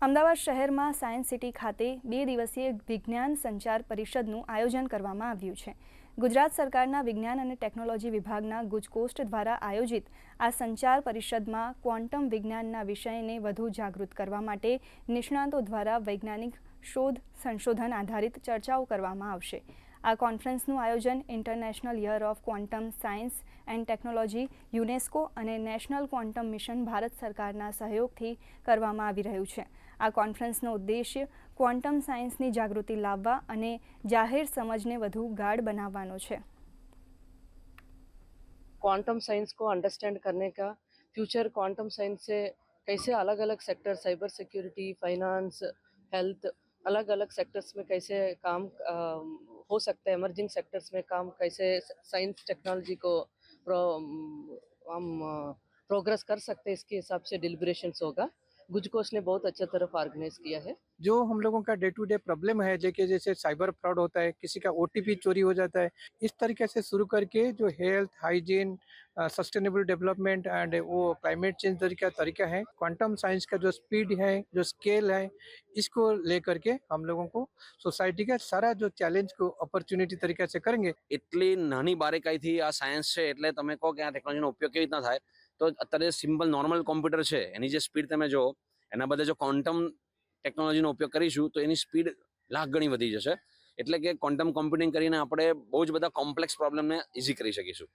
અમદાવાદ શહેરમાં science city ખાતે 2 દિવસીય વિજ્ઞાન સંચાર પરિષદનું આયોજન કરવામાં આવ્યું છે। ગુજરાત સરકારના વિજ્ઞાન અને ટેકનોલોજી વિભાગના ગુજકોસ્ટ દ્વારા આયોજિત આ સંચાર પરિષદમાં ક્વોન્ટમ વિજ્ઞાનના વિષયને વધુ જાગૃત કરવા માટે નિષ્ણાતો દ્વારા વૈજ્ઞાનિક શોધ સંશોધન આધારિત ચર્ચાઓ કરવામાં આવશે। આ કોન્ફરન્સનું આયોજન international year of quantum science and technology UNESCO અને નેશનલ ક્વોન્ટમ મિશન ભારત સરકારના સહયોગથી કરવામાં આવી રહ્યું છે। આ કોન્ફરન્સનો ઉદ્દેશ્ય ક્વોન્ટમ સાયન્સની જાગૃતિ લાવવા અને જાહેર સમજને વધુ ગાઢ બનાવવાનો છે। क्वांटम साइंस को अंडरस्टैंड करने का, फ्यूचर क्वांटम साइंस से कैसे अलग अलग sector, cyber security, finance, health, अलग अलग सेक्टर्स में कैसे काम हो सकता है, इमर्जिंग सेक्टर्स में काम कैसे साइंस टेक्नोलॉजी को हम प्रोग्रेस कर सकते हैं, इसके हिसाब से डिलिब्रेशंस होगा। गुजकोस ने बहुत अच्छा तरफ ऑर्गेनाइज किया है। जो हम लोगों का डे टू डे प्रॉब्लम है, जैसे साइबर फ्रॉड होता है, किसी का ओटीपी चोरी हो जाता है, इस तरीके से शुरू करके जो health, hygiene, sustainable development and वो क्लाइमेट चेंज तरीका है, क्वांटम साइंस का जो स्पीड है, जो स्केल है, इसको लेकर के हम लोगों को सोसाइटी का सारा जो चैलेंज को अपॉर्चुनिटी तरीके से करेंगे। એટલી નાની બારીકાઈથી આ સાયન્સ છે એટલે તમે કહો કે આ ટેકનોલોજીનો ઉપયોગ કેવી રીતના થાય, તો અત્યારે સિમ્પલ નોર્મલ કોમ્પ્યુટર છે એની જે સ્પીડ તમે જો એના બદલે જો ક્વોન્ટમ ટેકનોલોજીનો ઉપયોગ કરીશું તો એની સ્પીડ લાખ ગણી વધી જશે। એટલે કે ક્વોન્ટમ કોમ્પ્યુટિંગ કરીને આપણે બહુ જ બધા કોમ્પ્લેક્સ પ્રોબ્લેમને ઇઝી કરી શકીશું।